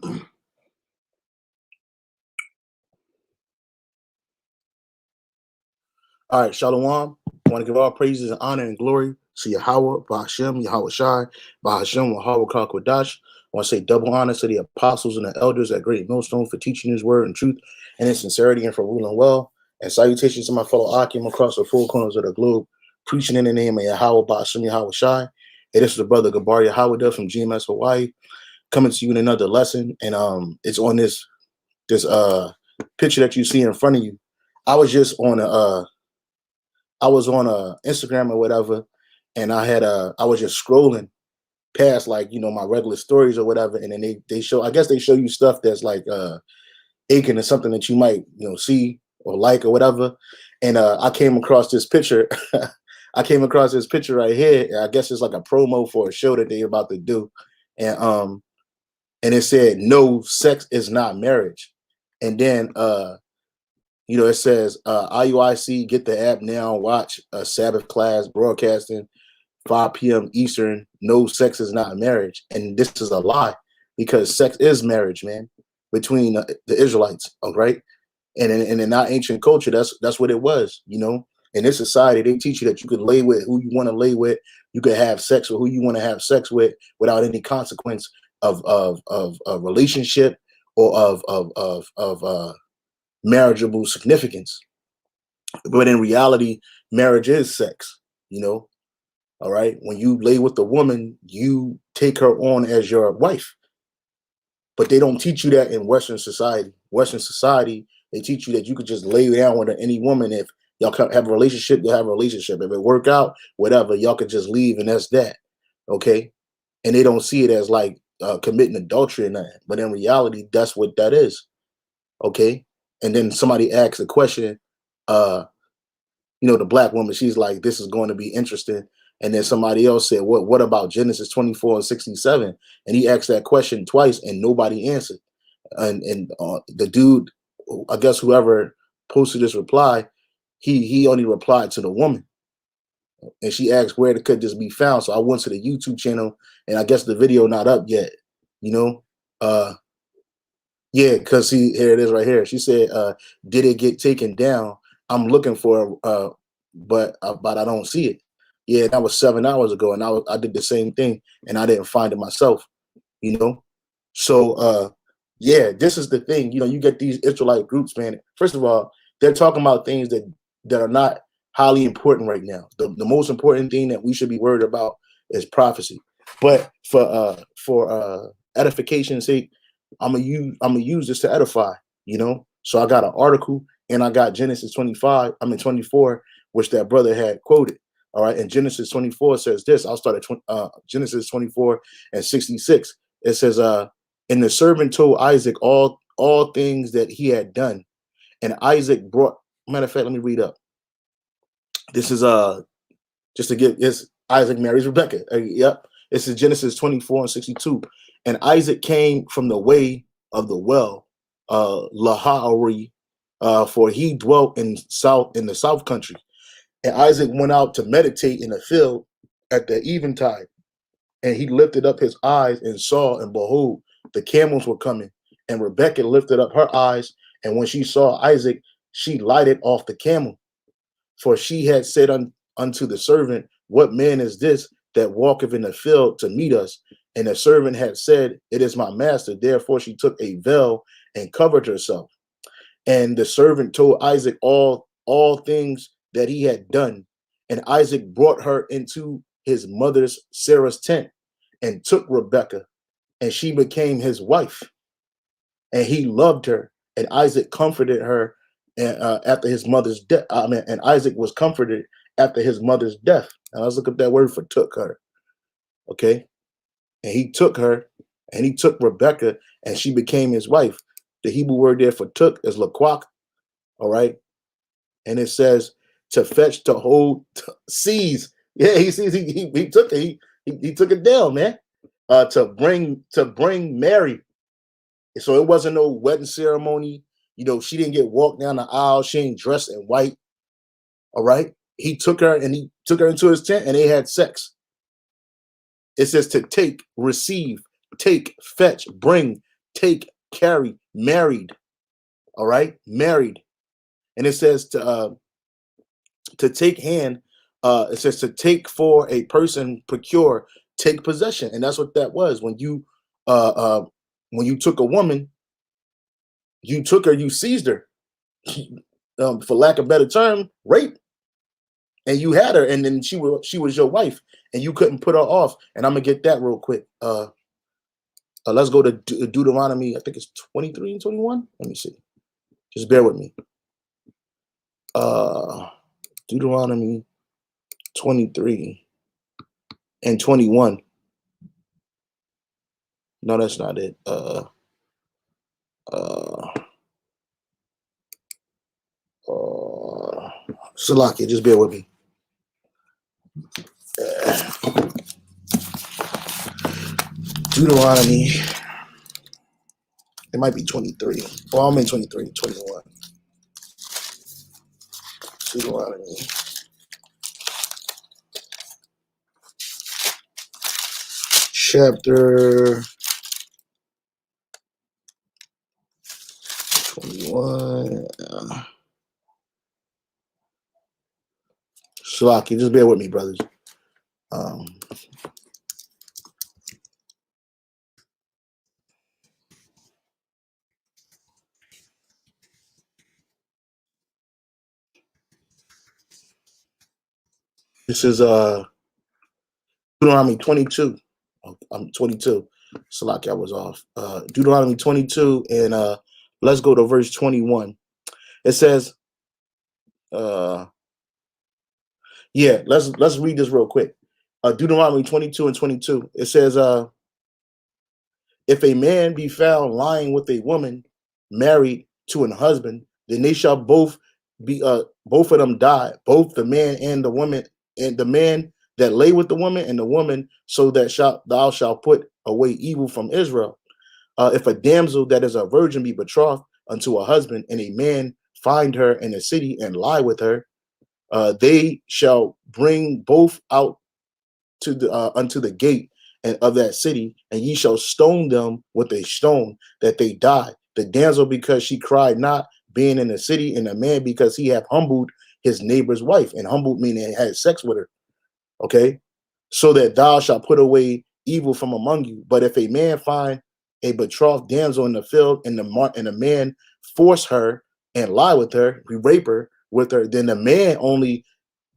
All right, Shalom. I want to give all praises and honor and glory to Yahweh, Bahashem, Yahweh Shai, Bahashem, Yahweh Kakwadash. I want to say double honor to the apostles and the elders at Great Millstone for teaching his word and truth and in sincerity and for ruling well. And salutations to my fellow Akim across the four corners of the globe, preaching in the name of Yahweh, Bahashem, Yahweh Shai. And this is the brother Gabar Yahweh from GMS Hawaii coming to you in another lesson. And it's on this picture that you see in front of you. I was just on Instagram or whatever, and I was just scrolling past like my regular stories or whatever, and then they show you stuff that's like aching or something that you might see or like or whatever, and I came across this picture. I came across this picture right here. I guess it's like a promo for a show that they're about to do, and it said no, sex is not marriage, and then it says IUIC, get the app now, watch a Sabbath class broadcasting 5 p.m. Eastern. No, sex is not marriage. And this is a lie, because sex is marriage, man, between the Israelites, all right? And in our ancient culture, that's what it was, In this society, they teach you that you could lay with who you want to lay with. You could have sex with who you want to have sex with without any consequence of a relationship or of marriageable significance. But in reality, marriage is sex, all right? When you lay with a woman, you take her on as your wife. But they don't teach you that in Western society. Western society, they teach you that you could just lay down with any woman. If y'all have a relationship, you'll have a relationship. If it work out, whatever, y'all could just leave, and that's that, okay? And they don't see it as like committing adultery or nothing. But in reality, that's what that is, okay? And then somebody asks a question, the black woman, she's like, this is going to be interesting. And then somebody else said, what about Genesis 24:67? And he asked that question twice and nobody answered. And the dude, I guess whoever posted this reply, he only replied to the woman. And she asked where could this be found. So I went to the YouTube channel, and I guess the video not up yet, yeah, because here it is right here. She said, did it get taken down? I'm looking for but I don't see it. Yeah, that was 7 hours ago, and I did the same thing, and I didn't find it myself, So, yeah, this is the thing. You get these Israelite groups, man. First of all, they're talking about things that are not highly important right now. The most important thing that we should be worried about is prophecy. But for edification's sake, I'm gonna use this to edify, So I got an article, and I got Genesis 24, which that brother had quoted. All right, and Genesis 24 says this. I'll start at Genesis 24:66. It says, and the servant told Isaac all things that he had done, and Isaac brought. Matter of fact, let me read up. This is just to get this. Isaac marries Rebecca. Yep. This is Genesis 24:62. And Isaac came from the way of the well, Lahari, for he dwelt in the south country. And Isaac went out to meditate in the field at the eventide. And he lifted up his eyes and saw, and behold, the camels were coming. And Rebekah lifted up her eyes, and when she saw Isaac, she lighted off the camel. For she had said unto the servant, what man is this that walketh in the field to meet us? And the servant had said, it is my master. Therefore she took a veil and covered herself. And the servant told Isaac all things that he had done. And Isaac brought her into his mother's Sarah's tent and took Rebekah, and she became his wife. And he loved her, and Isaac comforted her after his mother's death. And Isaac was comforted after his mother's death. Now let's look up that word for took her. Okay. And he took her, and he took Rebekah, and she became his wife. The Hebrew word there for took is laquak. All right. And it says to fetch, to hold, to seize. Yeah, he sees he took it. He took it down, man. To bring Mary. So it wasn't no wedding ceremony. She didn't get walked down the aisle. She ain't dressed in white. All right. He took her, and he took her into his tent, and they had sex. It says to take, receive, take, fetch, bring, take, carry, married. All right, married. And it says to take hand. It says to take for a person, procure, take possession, and that's what that was. Uh, uh, when you took a woman, you took her, you seized her, for lack of better term, rape, and you had her, and then she was your wife, and you couldn't put her off. And I'm gonna get that real quick. Let's go to Deuteronomy. I think it's 23 and 21. Let me see. Just bear with me. Deuteronomy 23 and 21. No, that's not it. Salakia, just bear with me. Deuteronomy. It might be 23. Well, I'm in 23, 21. Deuteronomy. Chapter 21. Salaki, just bear with me, brothers. This is Deuteronomy 22. I'm 22. Salaki, I was off. Deuteronomy 22, and let's go to verse 21. It says, let's read this real quick. Deuteronomy 22 and 22. It says, if a man be found lying with a woman married to an husband, then they shall both of them die, both the man and the woman, and the man that lay with the woman and the woman, so that thou shalt put away evil from Israel. If a damsel that is a virgin be betrothed unto a husband, and a man find her in a city and lie with her, they shall bring both out to the unto the gate and of that city, and ye shall stone them with a stone, that they die. The damsel because she cried not, being in the city, and the man because he hath humbled his neighbor's wife, and humbled meaning had sex with her. Okay, so that thou shalt put away evil from among you. But if a man find a betrothed damsel in the field, and the man force her and lie with her, rape her with her, then the man only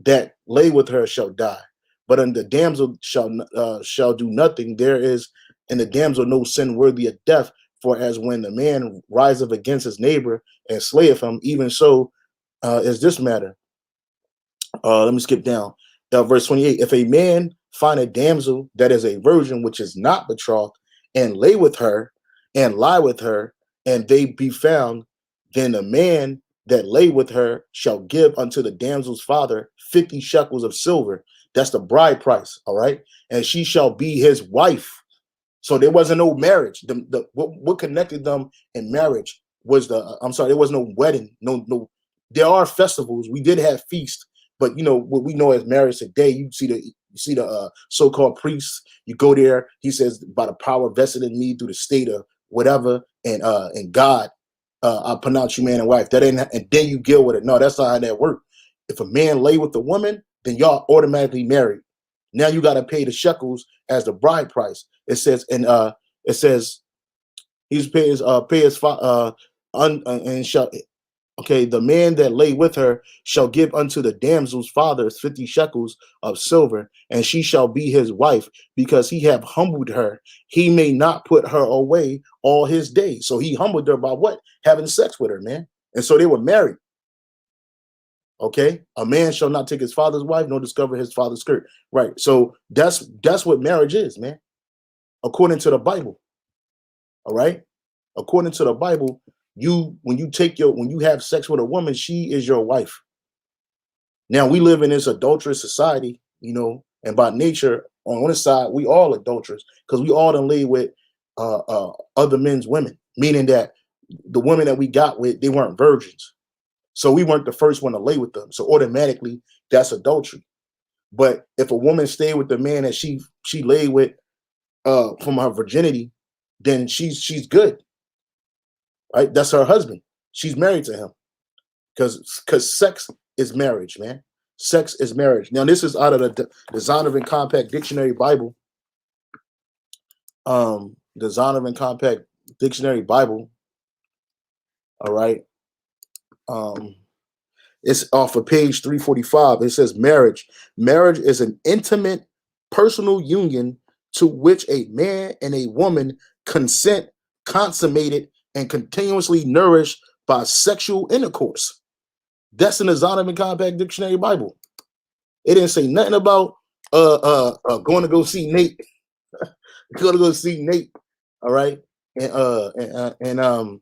that lay with her shall die. But in the damsel shall do nothing. There is in the damsel no sin worthy of death. For as when the man riseth against his neighbor and slayeth him, even so is this matter. Let me skip down. Verse 28. If a man find a damsel that is a virgin, which is not betrothed, and lay with her and lie with her, and they be found, then the man that lay with her shall give unto the damsel's father 50 shekels of silver. That's the bride price. All right. And she shall be his wife. So there wasn't no marriage. What connected them in marriage was there was no wedding. No. There are festivals. We did have feasts, but what we know as marriage today, you see the so-called priests. You go there. He says, by the power vested in me through the state of whatever, and God, I pronounce you man and wife. That ain't, and then you deal with it. No, that's not how that works. If a man lay with a woman, then y'all automatically married. Now you got to pay the shekels as the bride price. It says, and it says, he's pay his and shall. Okay, the man that lay with her shall give unto the damsel's father 50 shekels of silver, and she shall be his wife, because he have humbled her. He may not put her away all his days. So he humbled her by what? Having sex with her, man. And so they were married. Okay, a man shall not take his father's wife, nor discover his father's skirt. Right. So that's what marriage is, man. According to the Bible. All right. According to the Bible, when you have sex with a woman, she is your wife. Now we live in this adulterous society, and by nature, on one side, we all adulterous because we all done lay with other men's women, meaning that the women that we got with, they weren't virgins. So we weren't the first one to lay with them. So automatically that's adultery. But if a woman stayed with the man that she lay with from her virginity, then she's good, right? That's her husband. She's married to him because sex is marriage, man. Sex is marriage. Now, this is out of the Zondervan Compact Dictionary Bible. The Zondervan Compact Dictionary Bible. All right. It's off of page 345. It says marriage. Marriage is an intimate, personal union to which a man and a woman consent, consummated, and continuously nourished by sexual intercourse. That's in the Zondervan Compact Dictionary Bible. It didn't say nothing about going to go see Nate. Going to go see Nate. All right. And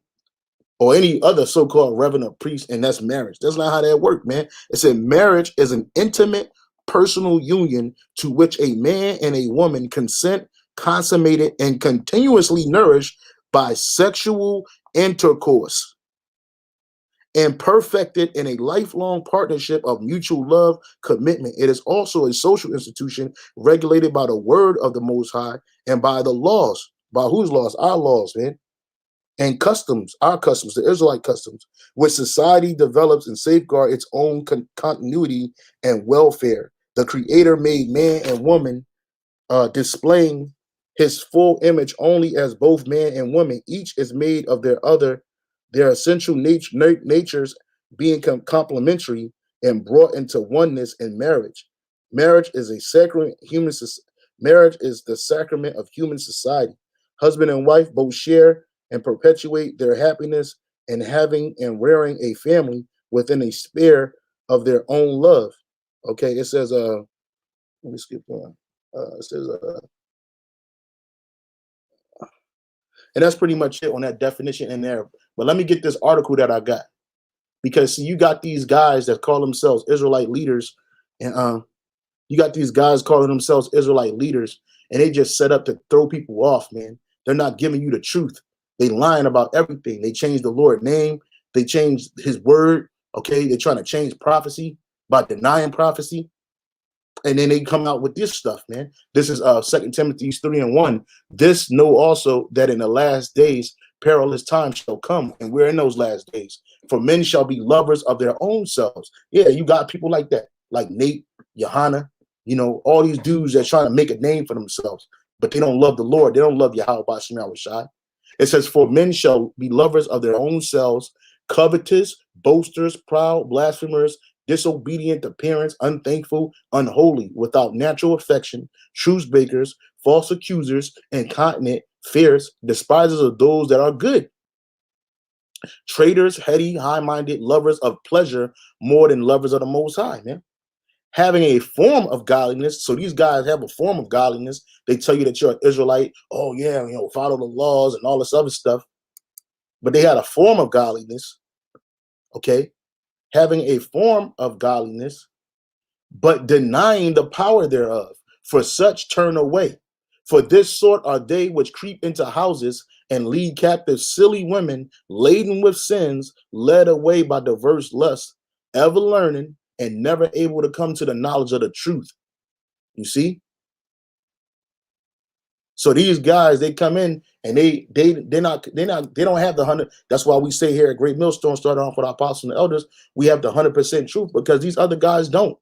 or any other so-called reverend or priest, and that's marriage. That's not how that works, man. It said marriage is an intimate, personal union to which a man and a woman consent, consummated, and continuously nourished by sexual intercourse, and perfected in a lifelong partnership of mutual love, commitment. It is also a social institution regulated by the word of the Most High and by the laws. By whose laws? Our laws, man. And customs, our customs, the Israelite customs, which society develops and safeguard its own continuity and welfare. The Creator made man and woman, displaying his full image only as both man and woman. Each is made of their essential natures being complementary and brought into oneness in marriage. Marriage is a sacrament. Marriage is the sacrament of human society. Husband and wife both share and perpetuate their happiness in having and rearing a family within a sphere of their own love. Okay, it says, let me skip on. It says, and that's pretty much it on that definition in there. But let me get this article that I got, because see, you got these guys that call themselves Israelite leaders, and you got these guys calling themselves Israelite leaders, and they just set up to throw people off, man. They're not giving you the truth. They lying about everything. They changed the Lord's name. They changed his word. Okay. They're trying to change prophecy by denying prophecy. And then they come out with this stuff, man. This is 2 Timothy 3:1. This know also that in the last days, perilous times shall come. And we're in those last days. For men shall be lovers of their own selves. Yeah, you got people like that, like Nate, Johanna, all these dudes that trying to make a name for themselves, but they don't love the Lord. They don't love Yahweh Bashim Yahushai. It says, for men shall be lovers of their own selves, covetous, boasters, proud, blasphemers, disobedient to parents, unthankful, unholy, without natural affection, truce breakers, false accusers, incontinent, fierce, despisers of those that are good, traitors, heady, high-minded, lovers of pleasure more than lovers of the Most High, man. Having a form of godliness. So these guys have a form of godliness. They tell you that you're an Israelite. Oh yeah, follow the laws and all this other stuff. But they had a form of godliness. Okay. Having a form of godliness, but denying the power thereof. For such turn away. For this sort are they which creep into houses and lead captive silly women laden with sins, led away by diverse lusts, ever learning, and never able to come to the knowledge of the truth. You see? So these guys, they come in and they don't have the 100. That's why we say here at Great Millstone, starting off with our apostles and elders, we have the 100% truth, because these other guys don't.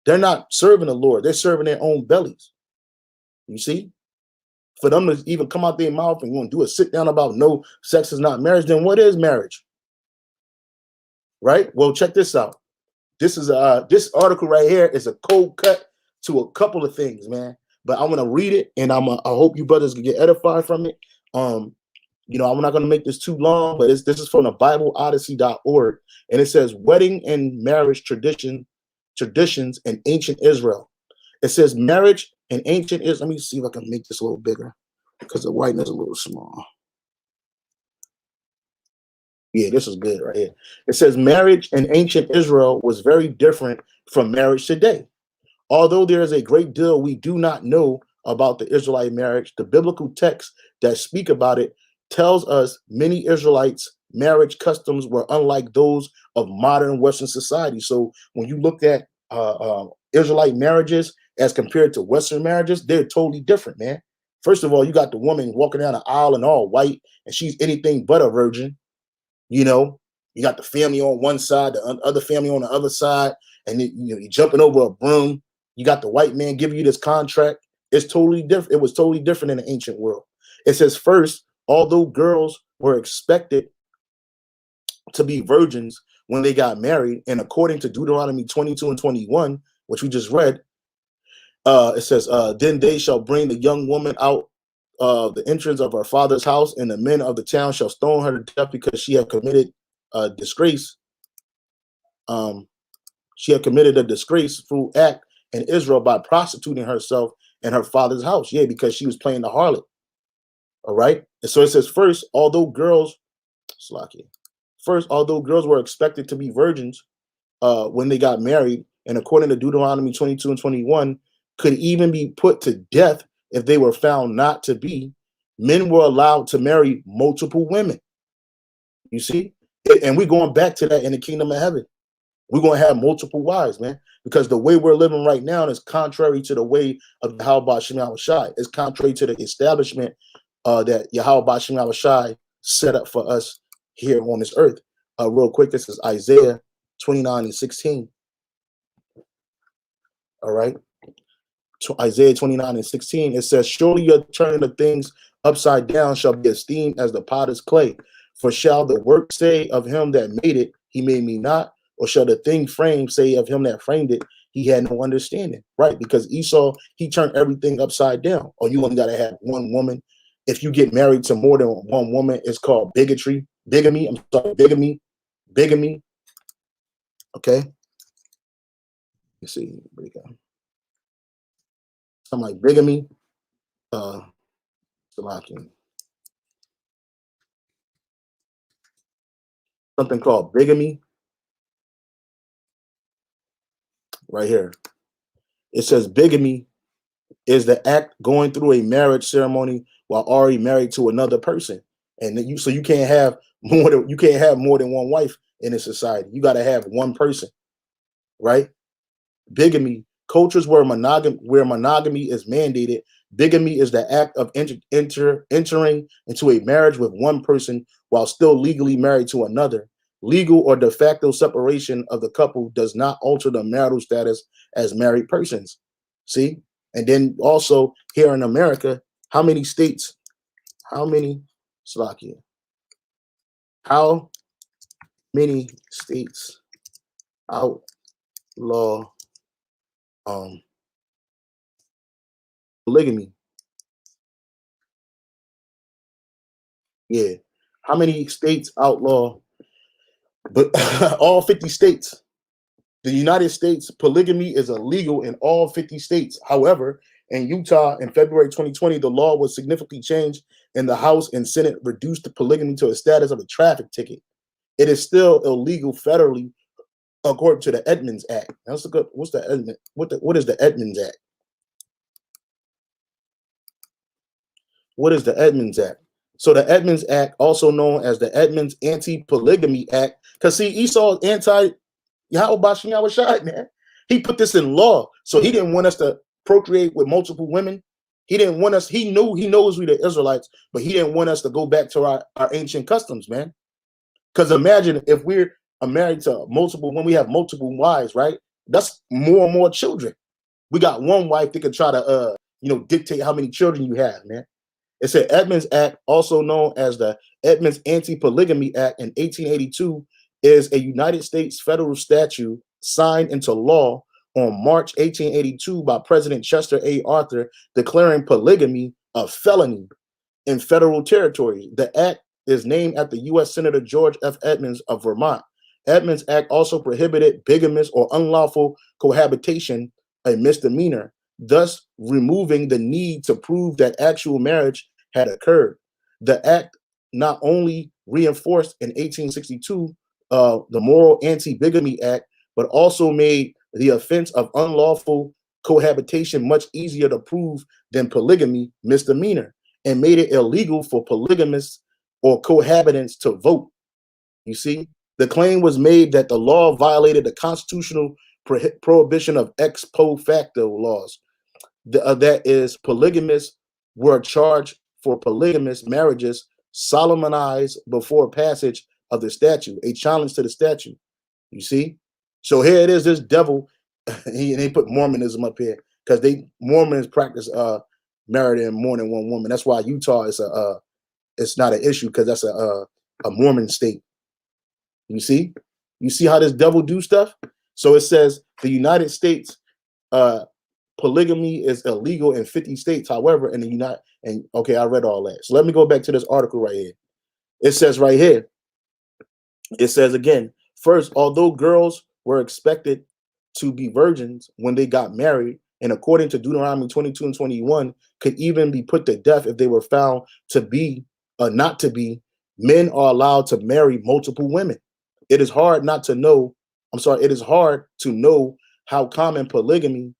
They're not serving the Lord. They're serving their own bellies. You see? For them to even come out their mouth and want to do a sit down about no, sex is not marriage, then what is marriage? Right? Well, check this out. This is this article right here is a cold cut to a couple of things, man. But I'm gonna read it, and I hope you brothers can get edified from it. I'm not gonna make this too long, but this is from the BibleOdyssey.org, and it says wedding and marriage traditions in ancient Israel. It says marriage in ancient Israel. Let me see if I can make this a little bigger, because the whiteness is a little small. Yeah, this is good right here. It says marriage in ancient Israel was very different from marriage today. Although there is a great deal we do not know about the Israelite marriage, the biblical texts that speak about it tells us many Israelites' marriage customs were unlike those of modern Western society. So when you look at Israelite marriages as compared to Western marriages, they're totally different, man. First of all, you got the woman walking down the aisle in all white, and she's anything but a virgin. You know, you got the family on one side, the other family on the other side, and you're jumping over a broom. You got the white man giving you this contract. It's totally different. It was totally different in the ancient world. It says, first, although girls were expected to be virgins when they got married, and according to Deuteronomy 22 and 21, which we just read, it says, then they shall bring the young woman out the entrance of her father's house, and the men of the town shall stone her to death because she had committed a disgrace. She had committed a disgraceful act in Israel by prostituting herself in her father's house. Yeah, because she was playing the harlot. All right. And so it says, first, although girls were expected to be virgins when they got married, and according to Deuteronomy 22 and 21, could even be put to death if they were found not to be, men were allowed to marry multiple women. You see? And we're going back to that in the kingdom of heaven. We're going to have multiple wives, man, because the way we're living right now is contrary to the way of Yahweh Shem Shai. It's contrary to the establishment that Yahweh Shem Shai set up for us here on this earth. Real quick, this is Isaiah 29 and 16. All right. Isaiah 29 and 16, it says, surely your turning of things upside down shall be esteemed as the potter's clay. For shall the work say of him that made it, he made me not? Or shall the thing framed say of him that framed it, he had no understanding? Right? Because Esau, he turned everything upside down. Or you only got to have one woman. If you get married to more than one woman, it's called bigamy. Bigamy. Okay. You see, where you go? Something like bigamy. Something called bigamy. Right here. It says bigamy is the act going through a marriage ceremony while already married to another person. And then you can't have more than one wife in a society. You got to have one person, right? Bigamy, cultures where monogamy is mandated. Bigamy is the act of entering into a marriage with one person while still legally married to another. Legal or de facto separation of the couple does not alter the marital status as married persons. See? And then also here in America, how many states outlaw polygamy? Yeah. How many states outlaw? But all 50 states. The United States, polygamy is illegal in all 50 states. However, in Utah in February 2020, the law was significantly changed and the House and Senate reduced the polygamy to a status of a traffic ticket. It is still illegal federally according to the Edmunds Act. Let's look up what is the Edmunds Act? What is the Edmunds Act? So the Edmunds Act, also known as the Edmunds Anti-Polygamy Act, because see, Esau Yahweh Shem Shai, man. He put this in law. So he didn't want us to procreate with multiple women. He didn't want us, he knows we the Israelites, but he didn't want us to go back to our ancient customs, man. Because imagine if we're married to when we have multiple wives, right? That's more and more children. We got one wife that could try to dictate how many children you have, man. It said Edmunds Act, also known as the Edmunds Anti-Polygamy Act in 1882, is a United States federal statute signed into law on March 1882 by President Chester A. Arthur, declaring polygamy a felony in federal territories. The act is named after U.S. Senator George F. Edmunds of Vermont. Edmunds Act also prohibited bigamous or unlawful cohabitation, a misdemeanor, thus removing the need to prove that actual marriage had occurred. The act not only reinforced in 1862 the Moral Anti-Bigamy Act, but also made the offense of unlawful cohabitation much easier to prove than polygamy misdemeanor, and made it illegal for polygamists or cohabitants to vote. You see, the claim was made that the law violated the constitutional prohibition of ex post facto laws. That is, polygamists were charged for polygamous marriages solemnized before passage of the statute, a challenge to the statute. You see? So here it is, this devil, they put Mormonism up here because Mormons practice marrying more than one woman. That's why Utah is it's not an issue because that's a Mormon state. You see? You see how this devil do stuff? So it says the United States polygamy is illegal in 50 states. However, in the okay, I read all that. So let me go back to this article right here. It says right here, it says again, first, although girls were expected to be virgins when they got married, and according to Deuteronomy 22 and 21, could even be put to death if they were found to be not to be, men are allowed to marry multiple women. It is hard not to know, it is hard to know how common polygamy,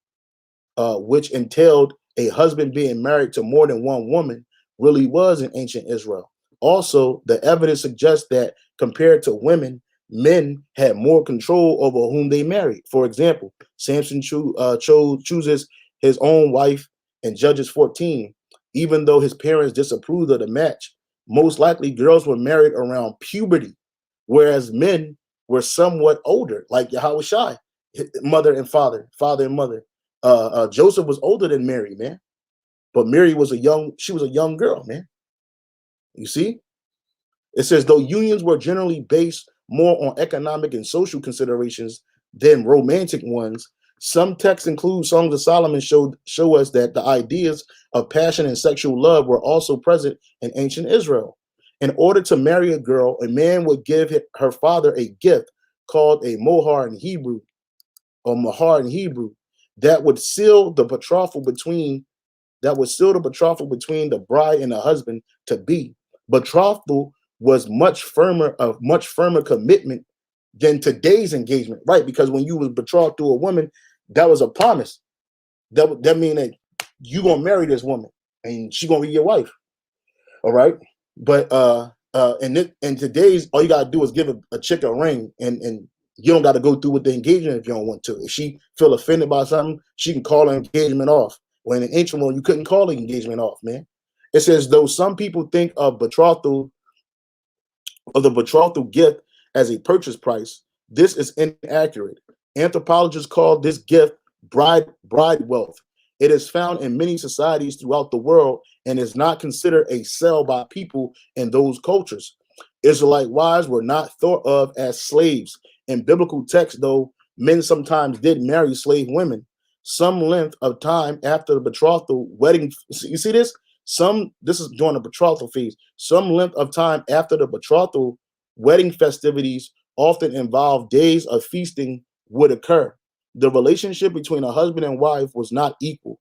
which entailed a husband being married to more than one woman, really was in ancient Israel. Also, the evidence suggests that compared to women, men had more control over whom they married. For example, Samson chooses his own wife in Judges 14, even though his parents disapproved of the match. Most likely, girls were married around puberty, whereas men were somewhat older, like Yahushua, mother and father and mother. Joseph was older than Mary, man, but Mary was she was a young girl, man. You see, it says though unions were generally based more on economic and social considerations than romantic ones, some texts include Songs of Solomon show us that the ideas of passion and sexual love were also present in ancient Israel. In order to marry a girl, a man would give her father a gift called a mohar in Hebrew, or mahar in Hebrew, that would seal the betrothal between the bride and the husband to be. Betrothal was much firmer commitment than today's engagement, right? Because when you was betrothed to a woman, that was a promise. That mean that you gonna marry this woman and she gonna be your wife. All right. But in today's, all you gotta do is give a chick a ring, and you don't got to go through with the engagement if you don't want to. If she feel offended by something, she can call an engagement off. When in ancient world, you couldn't call the engagement off, man. It says, though some people think of the betrothal gift as a purchase price, this is inaccurate. Anthropologists call this gift bride wealth. It is found in many societies throughout the world and is not considered a sale by people in those cultures. Israelite wives were not thought of as slaves. In biblical texts, though, men sometimes did marry slave women. Some length of time after the betrothal wedding, you see this? This is during the betrothal phase. Some length of time after the betrothal, wedding festivities often involve days of feasting would occur. The relationship between a husband and wife was not equal.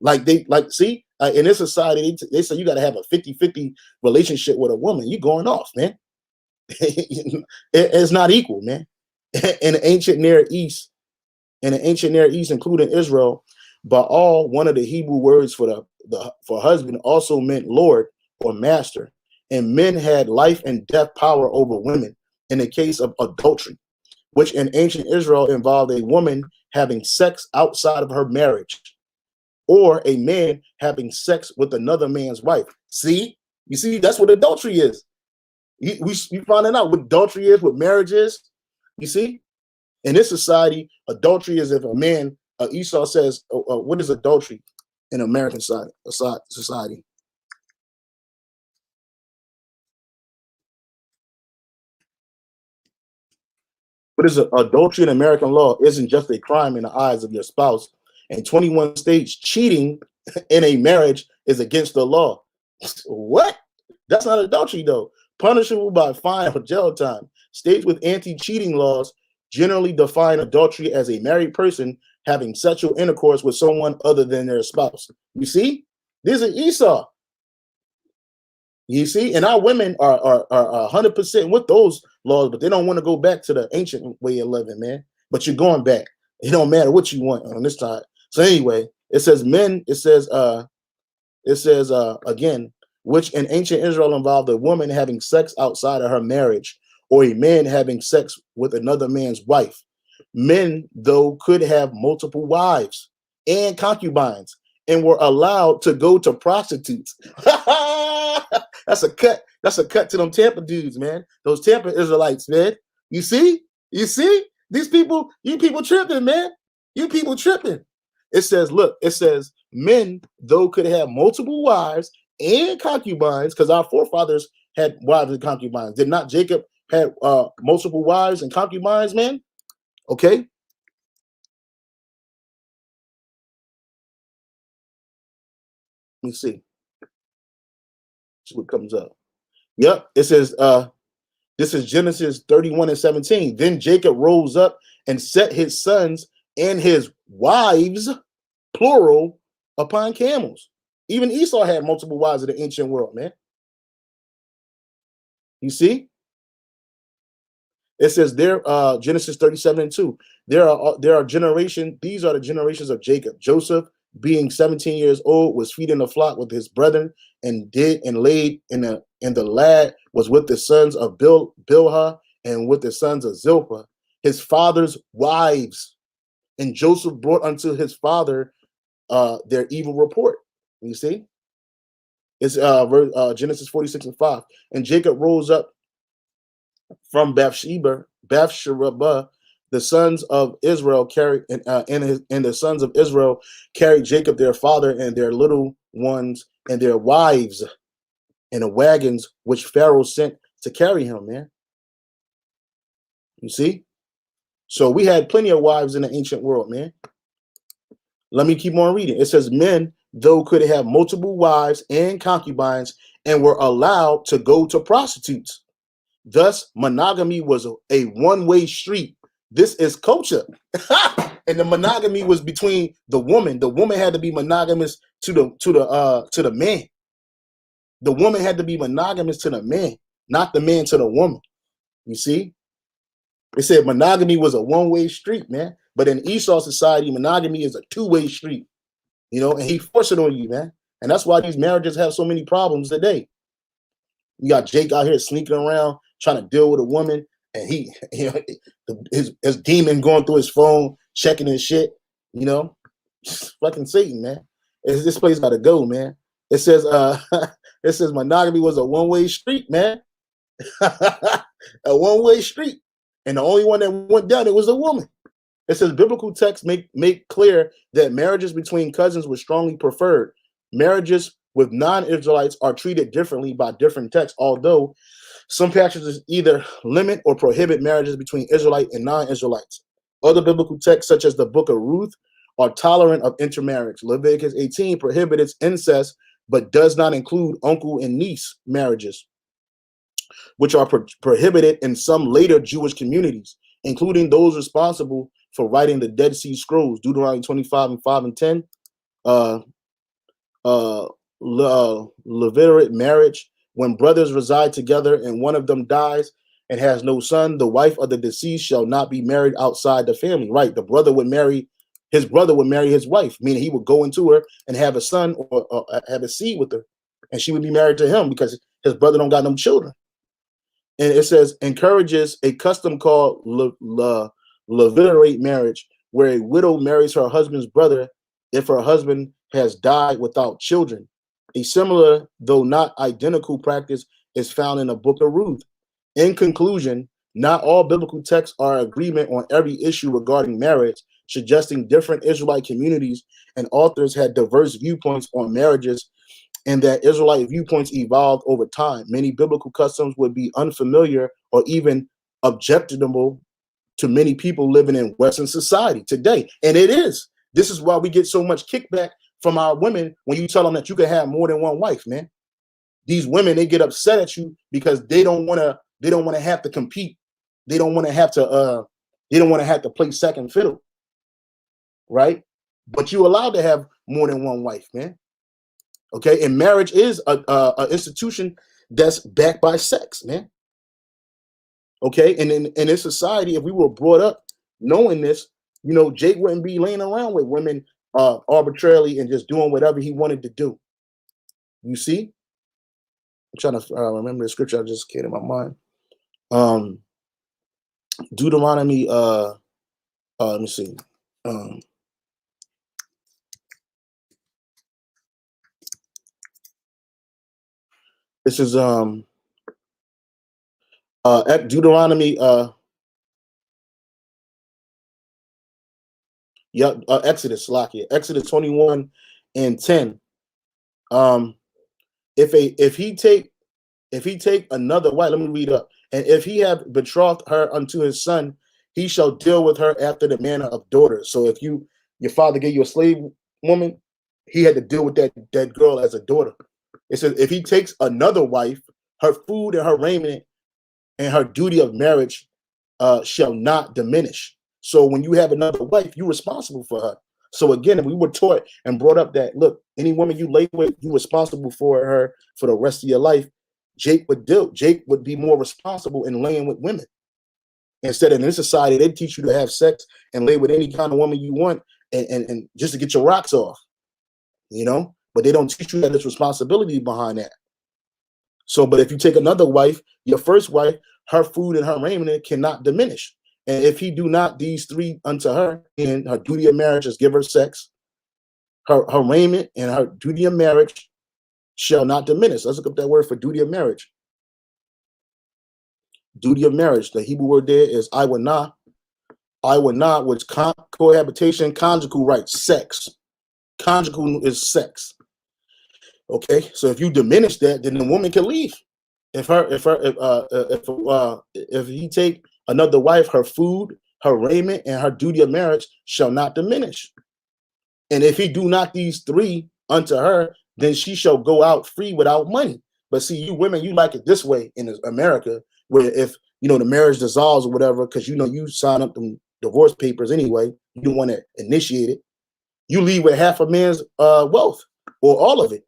In this society, they say you got to have a 50-50 relationship with a woman. You're going off, man. It's not equal, man. In the ancient Near East, including Israel, Baal, one of the Hebrew words for husband, also meant Lord or master, and men had life and death power over women in the case of adultery, which in ancient Israel involved a woman having sex outside of her marriage, or a man having sex with another man's wife. You see, that's what adultery is. We finding out what adultery is, what marriage is. You see, in this society, adultery is if a man, Esau says, what is adultery in American society? What is adultery in American law? Isn't just a crime in the eyes of your spouse. In 21 states, cheating in a marriage is against the law. What? That's not adultery, though. Punishable by fine or jail time. States with anti-cheating laws generally define adultery as a married person having sexual intercourse with someone other than their spouse. You see? This is Esau. You see? And our women are 100% with those laws, but they don't want to go back to the ancient way of living, man. But you're going back. It don't matter what you want on this side. So anyway, it says again, which in ancient Israel involved a woman having sex outside of her marriage, or a man having sex with another man's wife. Men, though, could have multiple wives and concubines and were allowed to go to prostitutes. That's a cut. That's a cut to them Tampa dudes, man. Those Tampa Israelites, man. You see? You see? These people, you people tripping, man. You people tripping. It says, look, it says, men, though could have multiple wives and concubines, because our forefathers had wives and concubines. Did not Jacob have multiple wives and concubines, man? Okay. Let me see. See what comes up. Yep. It says, this is Genesis 31:17. Then Jacob rose up and set his sons and his wives, plural, upon camels. Even Esau had multiple wives in the ancient world, man. You see? It says there, Genesis 37:2. There are generation. These are the generations of Jacob. Joseph, being 17 years old, was feeding the flock with his brethren, and laid in the lad was with the sons of Bilhah and with the sons of Zilpah, his father's wives. And Joseph brought unto his father their evil report. You see, it's Genesis 46:5. And Jacob rose up from Bathsheba, the sons of Israel carried, and the sons of Israel carried Jacob their father and their little ones and their wives in the wagons which Pharaoh sent to carry him, man. You see? So we had plenty of wives in the ancient world, man. Let me keep on reading. It says, men, though could have multiple wives and concubines, and were allowed to go to prostitutes. Thus, monogamy was a one-way street. This is culture. And the monogamy was between the woman. The woman had to be monogamous to the man. The woman had to be monogamous to the man, not the man to the woman. You see? They said monogamy was a one-way street, man. But in Esau society, monogamy is a two-way street. You know, and he forced it on you, man. And that's why these marriages have so many problems today. You got Jake out here sneaking around trying to deal with a woman, and he, you know, his demon going through his phone, checking his shit. You know, fucking Satan, man. This place got to go, man. It says, it says monogamy was a one-way street, man. A one-way street, and the only one that went down it was a woman. It says biblical texts make clear that marriages between cousins were strongly preferred. Marriages with non-Israelites are treated differently by different texts, although some passages either limit or prohibit marriages between Israelite and non-Israelites. Other biblical texts, such as the book of Ruth, are tolerant of intermarriage. Leviticus 18 prohibits incest, but does not include uncle and niece marriages, which are prohibited in some later Jewish communities, including those responsible for writing the Dead Sea Scrolls, Deuteronomy 25:5-10, Levirate marriage. When brothers reside together and one of them dies and has no son, the wife of the deceased shall not be married outside the family. Right, the brother would marry his wife, meaning he would go into her and have a son or have a seed with her, and she would be married to him because his brother don't got no children. And it says encourages a custom called levirate marriage, where a widow marries her husband's brother if her husband has died without children. A similar, though not identical, practice is found in the book of Ruth. In conclusion, not all biblical texts are in agreement on every issue regarding marriage, suggesting different Israelite communities and authors had diverse viewpoints on marriages, and that Israelite viewpoints evolved over time. Many biblical customs would be unfamiliar or even objectionable to many people living in Western society today. And it is. This is why we get so much kickback from our women when you tell them that you can have more than one wife, man. These women, they get upset at you because they don't want to have to compete. They don't want to have to play second fiddle. Right? But you're allowed to have more than one wife, man. Okay, and marriage is a institution that's backed by sex, man. Okay, and in this society, if we were brought up knowing this, you know, Jake wouldn't be laying around with women arbitrarily and just doing whatever he wanted to do. You see, I'm trying to remember the scripture I just came in my mind. Deuteronomy. Let me see. This is Deuteronomy Exodus, Slakia. Exodus 21 and 10. If he take another wife, let me read up. And if he have betrothed her unto his son, he shall deal with her after the manner of daughters. So if your father gave you a slave woman, he had to deal with that girl as a daughter. It says if he takes another wife, her food and her raiment and her duty of marriage shall not diminish. So when you have another wife, you're responsible for her. So again, we were taught and brought up that, look, any woman you lay with, you're responsible for her for the rest of your life. Jake would be more responsible in laying with women. Instead, in this society, they teach you to have sex and lay with any kind of woman you want and just to get your rocks off, but they don't teach you that there's responsibility behind that. So, but if you take another wife, your first wife, her food and her raiment cannot diminish. And if he do not these three unto her, and her duty of marriage is give her sex, her raiment and her duty of marriage shall not diminish. Let's look up that word for duty of marriage. Duty of marriage. The Hebrew word there is iwanah. Iwanah, which cohabitation, conjugal rights, sex. Conjugal is sex. Okay, so if you diminish that, then the woman can leave. If he take another wife, her food, her raiment, and her duty of marriage shall not diminish. And if he do not these three unto her, then she shall go out free without money. But see, you women, you like it this way in America, where if the marriage dissolves or whatever, because you sign up the divorce papers anyway, you don't want to initiate it. You leave with half a man's wealth or all of it.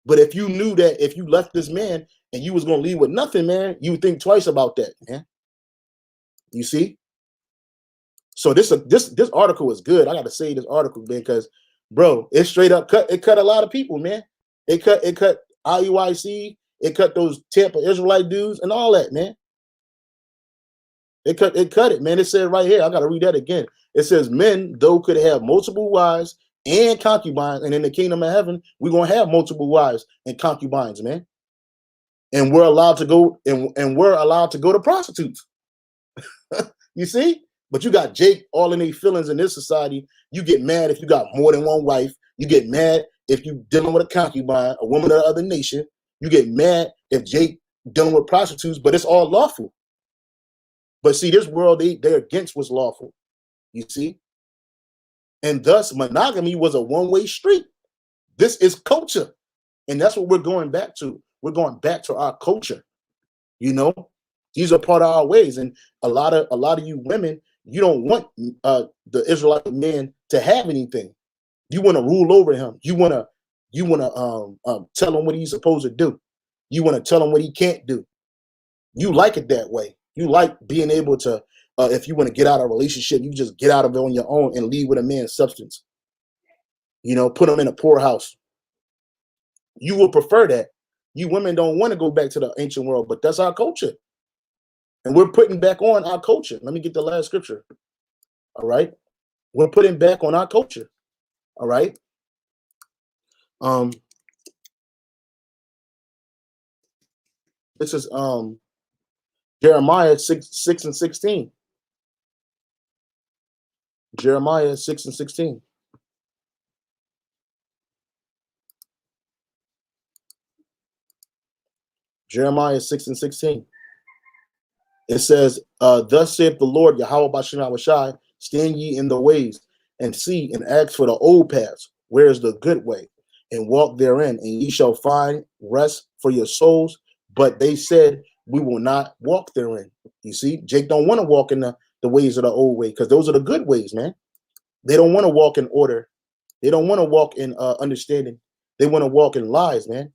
But if you knew that if you left this man and you was gonna leave with nothing, man, you would think twice about that, man. You see? So this article is good. I gotta say this article, man, because bro, it straight up cut a lot of people, man. It cut IUIC, it cut those Tampa Israelite dudes and all that, man. It cut it, man. It said right here, I gotta read that again. It says, men, though could have multiple wives and concubines, and in the kingdom of heaven, we're gonna have multiple wives and concubines, man. And we're allowed to go to prostitutes. You see? But you got Jake all in these feelings in this society. You get mad if you got more than one wife. You get mad if you dealing with a concubine, a woman of the other nation. You get mad if Jake dealing with prostitutes, but it's all lawful. But see, this world, they're against what's lawful. You see? And thus, monogamy was a one-way street. This is culture. And that's what we're going back to. We're going back to our culture. These are part of our ways. And a lot of you women, you don't want the Israelite man to have anything. You want to rule over him. You want to tell him what he's supposed to do. You want to tell him what he can't do. You like it that way. You like being able to, if you want to get out of a relationship, you just get out of it on your own and leave with a man's substance. Put him in a poorhouse. You will prefer that. You women don't want to go back to the ancient world, but that's our culture. And we're putting back on our culture. Let me get the last scripture. All right. We're putting back on our culture. All right. This is Jeremiah 6 and 16. Jeremiah 6 and 16. Jeremiah 6 and 16. It says, thus saith the Lord, Yahweh Bashem Yahushai, stand ye in the ways and see and ask for the old paths. Where is the good way? And walk therein, and ye shall find rest for your souls. But they said, we will not walk therein. You see, Jake don't want to walk in the ways of the old way, because those are the good ways, man. They don't want to walk in order. They don't want to walk in understanding. They want to walk in lies, man.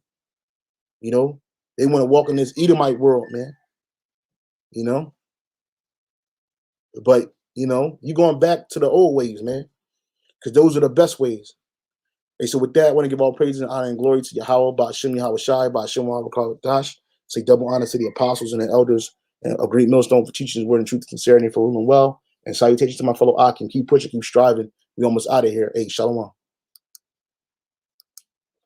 They want to walk in this Edomite world, man. But you're going back to the old ways, man, because those are the best ways. And so with that, I want to give all praise and honor and glory to Yahweh, Ba'ashem Yahushai, Ba'ashem Yahushai. Say double honor to the apostles and the elders, and a great millstone for teaching his word and truth and sincerity, for ruling well. And salutations to my fellow Akim. Keep pushing, keep striving. We almost out of here. Hey, shalom.